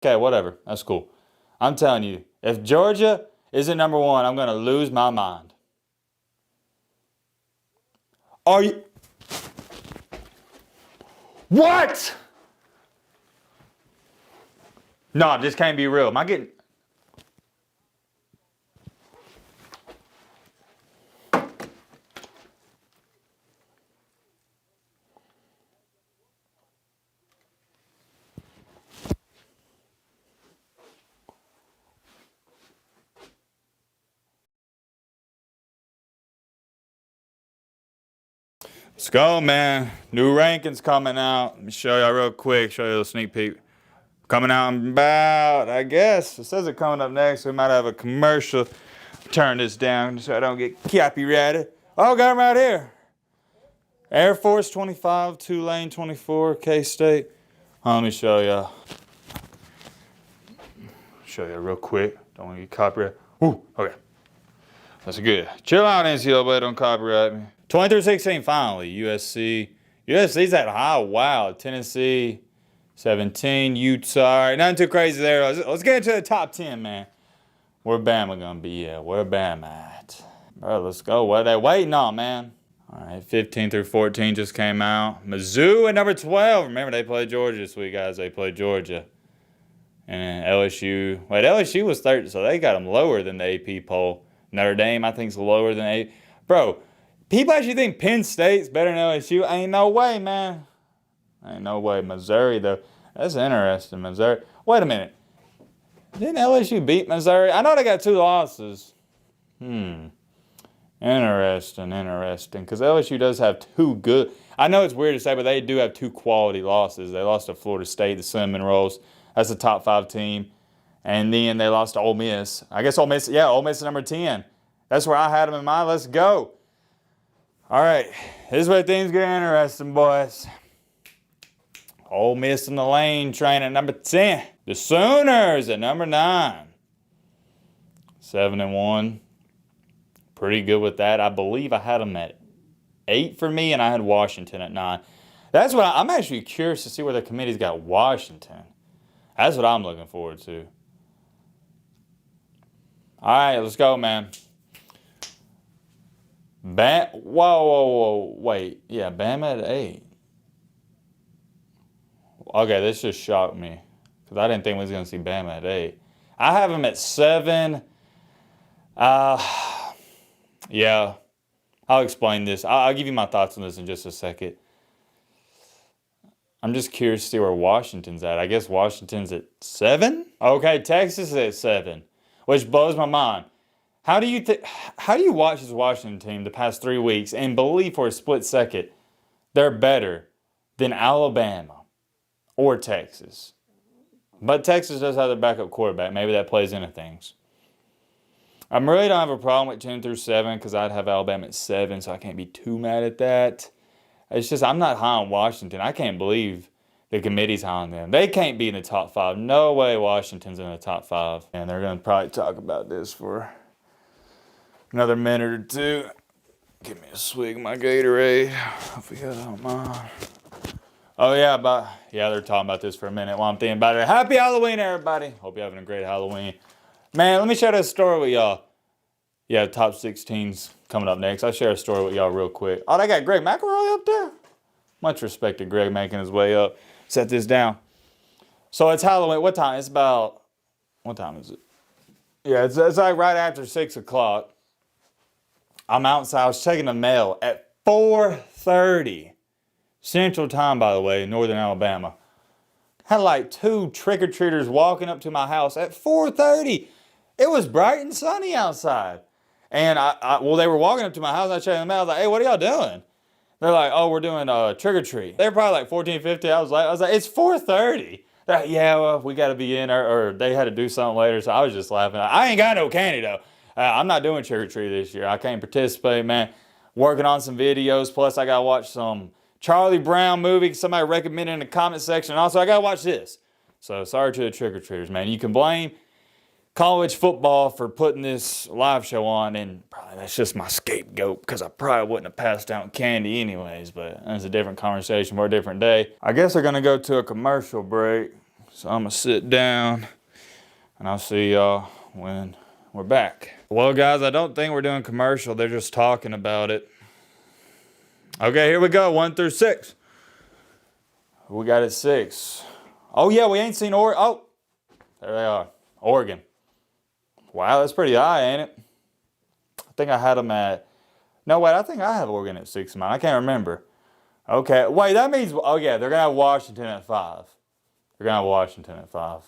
Okay, whatever. That's cool. I'm telling you, if Georgia isn't number one, I'm going to lose my mind. Are you? What? No, this can't be real. Am I getting... Let's go, man. New rankings coming out. Let me show y'all real quick. Show you a little sneak peek. Coming out in about, I guess, it says it coming up next. We might have a commercial. Turn this down so I don't get copyrighted. Oh, got them right here. Air Force 25, Tulane 24, K-State. Let me show y'all. Show you real quick. Don't want to get copyrighted. Ooh, okay. That's good. Chill out, NCAA. Don't copyright me. 23-16 finally. USC. USC's at high. Wow. Tennessee. 17. Utah. All right, nothing too crazy there. Let's get into the top 10, man. Where Bama gonna be at? Where Bama at? Bro, let's go. What are they waiting on, man? All right, 15 through 14 just came out. Mizzou at number 12. Remember, they played Georgia this week, guys. They played Georgia. And LSU. Wait, LSU was 30, so they got them lower than the AP poll. Notre Dame, I think, is lower than AP. Bro, people actually think Penn State's better than LSU. Ain't no way, man. Ain't no way. Missouri, though. That's interesting, Missouri. Wait a minute. Didn't LSU beat Missouri? I know they got 2 losses. Interesting. Because LSU does have 2 good... I know it's weird to say, but they do have 2 quality losses. They lost to Florida State, the Cinnamon Rolls. That's a top 5 team. And then they lost to Ole Miss. I guess Ole Miss is number 10. That's where I had them in mind. Let's go. All right. This is where things get interesting, boys. Ole Miss in the lane train at number 10. The Sooners at number 9. 7-1. Pretty good with that. I believe I had them at 8 for me, and I had Washington at 9. That's what I'm actually curious to see where the committee's got Washington. That's what I'm looking forward to. All right, let's go, man. Whoa, wait. Yeah, Bama at 8. Okay, this just shocked me because I didn't think we was going to see Bama at 8. I have them at 7. Yeah, I'll explain this. I'll give you my thoughts on this in just a second. I'm just curious to see where Washington's at. I guess Washington's at 7? Okay, Texas is at 7, which blows my mind. How do you watch this Washington team the past 3 weeks and believe for a split second they're better than Alabama or Texas? But Texas does have their backup quarterback. Maybe that plays into things. I really don't have a problem with 10 through 7 because I'd have Alabama at 7, so I can't be too mad at that. It's just I'm not high on Washington. I can't believe the committee's high on them. They can't be in the top 5. No way Washington's in the top 5. And they're going to probably talk about this for another minute or 2. Give me a swig of my Gatorade. If you don't mind. Oh, yeah, they're talking about this for a minute while I'm thinking about it. Happy Halloween, everybody. Hope you're having a great Halloween. Man, let me share this story with y'all. Yeah, top 16's coming up next. I'll share a story with y'all real quick. Oh, they got Greg McElroy up there? Much respect to Greg making his way up. Set this down. So it's Halloween. What time? It's about... What time is it? Yeah, it's like right after 6 o'clock. I'm outside. I was checking the mail at 4:30. Central Time, by the way, in Northern Alabama. Had like 2 trick-or-treaters walking up to my house at 4:30. It was bright and sunny outside. And they were walking up to my house. I checked them out. I was like, hey, what are y'all doing? They're like, oh, we're doing trick-or-treat. They're probably like 14, 15. I was like, it's 4:30. They're like, yeah, well, we got to be in, or they had to do something later. So I was just laughing. I ain't got no candy, though. I'm not doing trick-or-treat this year. I can't participate, man. Working on some videos. Plus, I got to watch some Charlie Brown movie somebody recommended in the comment section. And also, I got to watch this. So sorry to the trick-or-treaters, man. You can blame college football for putting this live show on, and probably that's just my scapegoat because I probably wouldn't have passed out candy anyways, but that's a different conversation for a different day. I guess they're going to go to a commercial break. So I'm going to sit down, and I'll see y'all when we're back. Well, guys, I don't think we're doing commercial. They're just talking about it. Okay, here we go. 1 through 6. We got it 6. Oh, yeah, we ain't seen Oregon. Oh, there they are. Oregon. Wow, that's pretty high, ain't it? I think I had them at... No, wait, I think I have Oregon at 6 in mine. I can't remember. Okay, wait, that means... Oh, yeah, they're going to have Washington at 5. They're going to have Washington at 5.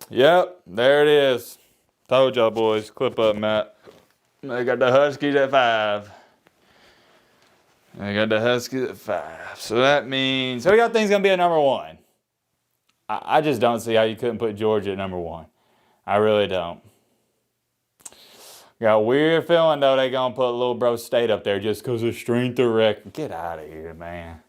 Yep, there it is. Told y'all, boys. Clip up, Matt. They got the Huskies at 5. They got the Huskies at 5. So that means... So we got things going to be at number 1. I just don't see how you couldn't put Georgia at number 1. I really don't. Got a weird feeling, though, they going to put Little Bro State up there just because of strength of record. Get out of here, man.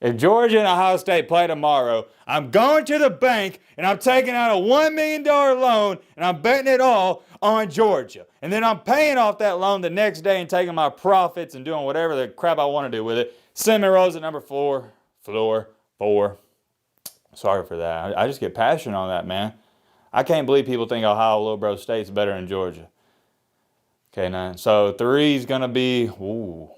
If Georgia and Ohio State play tomorrow, I'm going to the bank and I'm taking out a $1 million loan and I'm betting it all on Georgia. And then I'm paying off that loan the next day and taking my profits and doing whatever the crap I want to do with it. Cinnamon Rolls at number 4. Four. Sorry for that. I just get passionate on that, man. I can't believe people think Ohio Little Bro State's better than Georgia. Okay, now, so 3 is going to be, ooh.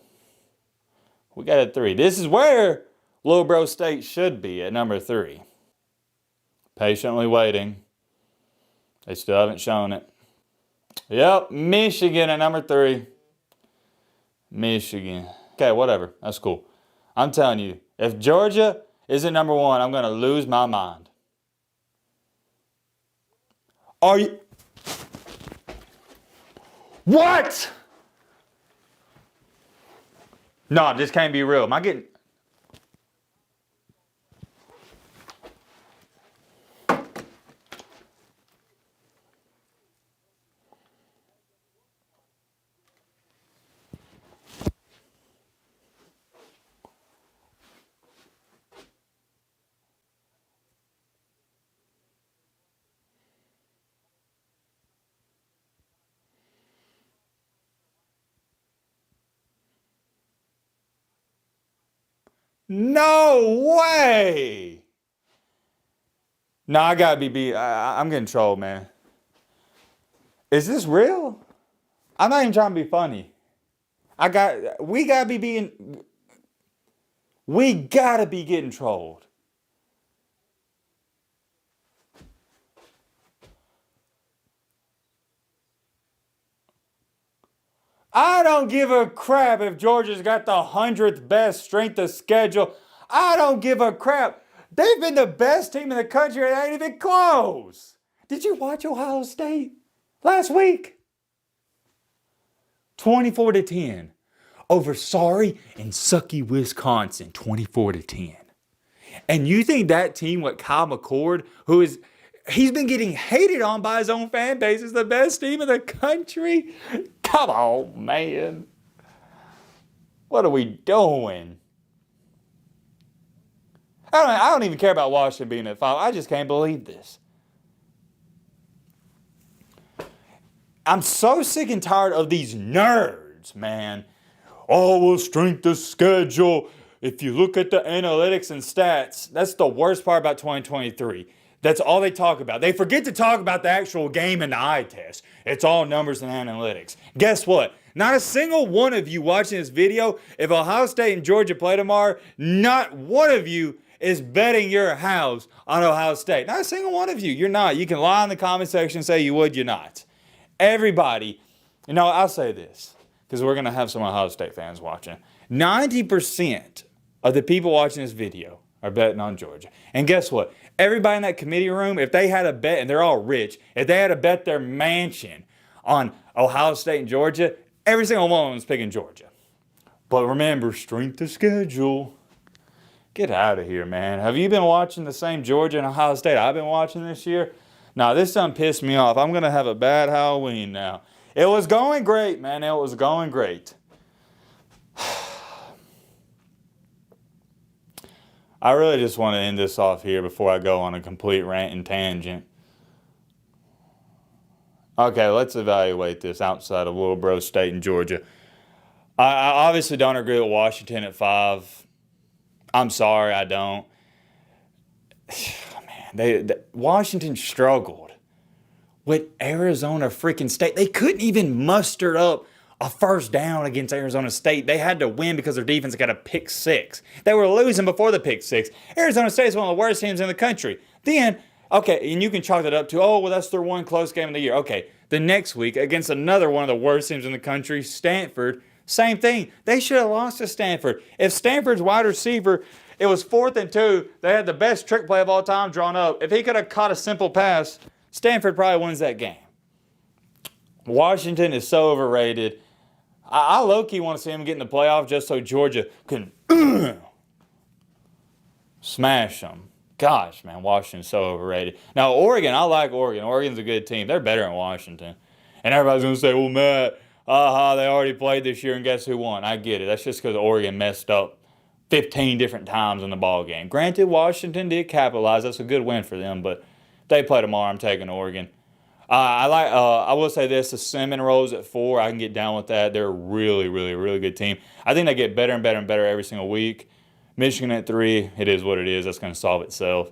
We got it 3. This is where Little Bro State should be at number 3. Patiently waiting. They still haven't shown it. Yep, Michigan at number 3. Michigan. Okay, whatever. That's cool. I'm telling you, if Georgia is at number 1, I'm going to lose my mind. Are you... What? No, this can't be real. Am I getting... No way! No, I gotta be beat. I'm getting trolled, man. Is this real? I'm not even trying to be funny. We gotta be getting trolled. I don't give a crap if Georgia's got the 100th best strength of schedule. I don't give a crap. They've been the best team in the country and they ain't even close. Did you watch Ohio State last week? 24-10 over sorry and sucky Wisconsin. 24-10. And you think that team with Kyle McCord, he's been getting hated on by his own fan base, is the best team in the country? Come on, man. What are we doing? I don't even care about Washington being at 5. I just can't believe this. I'm so sick and tired of these nerds, man. Oh, well, strength of schedule. If you look at the analytics and stats, that's the worst part about 2023. That's all they talk about. They forget to talk about the actual game and the eye test. It's all numbers and analytics. Guess what? Not a single one of you watching this video, if Ohio State and Georgia play tomorrow, not one of you is betting your house on Ohio State. Not a single one of you. You're not. You can lie in the comment section and say you would, you're not. Everybody, I'll say this, because we're going to have some Ohio State fans watching. 90% of the people watching this video are betting on Georgia. And guess what? Everybody in that committee room, if they had a bet, and they're all rich, if they had to bet their mansion on Ohio State and Georgia, every single one of them was picking Georgia. But remember, strength of schedule. Get out of here, man. Have you been watching the same Georgia and Ohio State I've been watching this year? No, this done pissed me off. I'm going to have a bad Halloween now. It was going great, man. It was going great. I really just want to end this off here before I go on a complete rant and tangent. Okay, let's evaluate this outside of Little Bro State and Georgia. I obviously don't agree with Washington at 5. I'm sorry, I don't. Man, Washington struggled with Arizona freaking State. They couldn't even muster up a first down against Arizona State. They had to win because their defense got a pick six. They were losing before the pick six. Arizona State is one of the worst teams in the country. Then, okay, and you can chalk that up to, oh, well, that's their one close game of the year. Okay, the next week against another one of the worst teams in the country, Stanford, same thing. They should have lost to Stanford. If Stanford's wide receiver, it was 4th and 2, they had the best trick play of all time drawn up. If he could have caught a simple pass, Stanford probably wins that game. Washington is so overrated. I low-key want to see him get in the playoff just so Georgia can smash them. Gosh, man, Washington's so overrated. Now, Oregon, I like Oregon. Oregon's a good team. They're better than Washington. And everybody's going to say, well, Matt, they already played this year, and guess who won? I get it. That's just because Oregon messed up 15 different times in the ball game. Granted, Washington did capitalize. That's a good win for them, but if they play tomorrow, I'm taking Oregon. I will say this, the cinnamon rolls at 4, I can get down with that. They're a really, really, really good team. I think they get better and better and better every single week. Michigan at 3, it is what it is. That's going to solve itself.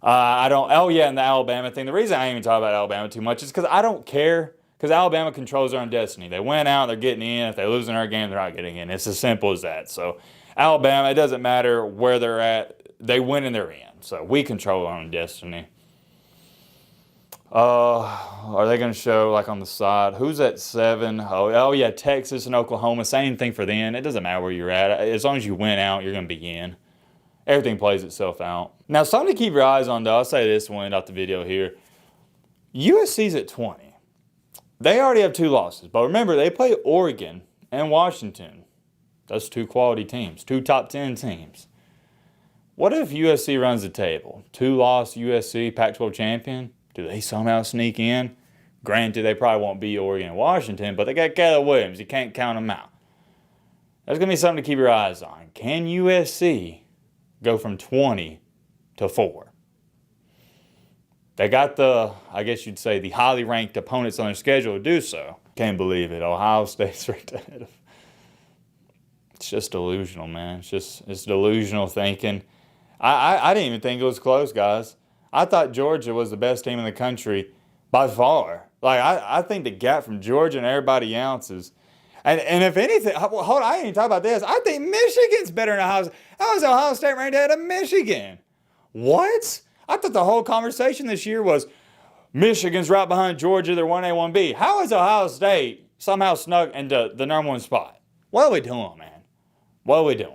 And the Alabama thing. The reason I ain't even talk about Alabama too much is because I don't care, because Alabama controls their own destiny. They went out, they're getting in. If they lose in our game, they're not getting in. It's as simple as that. So Alabama, it doesn't matter where they're at. They win and they're in. So we control our own destiny. Are they going to show, like, on the side? Who's at 7? Oh, yeah, Texas and Oklahoma. Same thing for them. It doesn't matter where you're at. As long as you win out, you're going to be in. Everything plays itself out. Now, something to keep your eyes on, though. I'll say this and we'll end out the video here. USC's at 20. They already have 2 losses. But remember, they play Oregon and Washington. That's 2 quality teams. 2 top 10 teams. What if USC runs the table? 2-loss USC, Pac-12 champion? Do they somehow sneak in? Granted, they probably won't beat Oregon and Washington, but they got Caleb Williams. You can't count them out. That's going to be something to keep your eyes on. Can USC go from 20 to 4? They got the highly ranked opponents on their schedule to do so. Can't believe it. Ohio State's right ahead of. It's just delusional, man. It's delusional thinking. I didn't even think it was close, guys. I thought Georgia was the best team in the country by far. Like, I think the gap from Georgia and everybody else is... And if anything... Hold on, I ain't even talk about this. I think Michigan's better than Ohio State. How is Ohio State ranked ahead of Michigan? What? I thought the whole conversation this year was Michigan's right behind Georgia. They're 1A, 1B. How is Ohio State somehow snuck into the number 1 spot? What are we doing, man? What are we doing?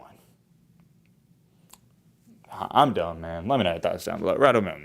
I'm done, man. Let me know your thoughts down below. Right on, man.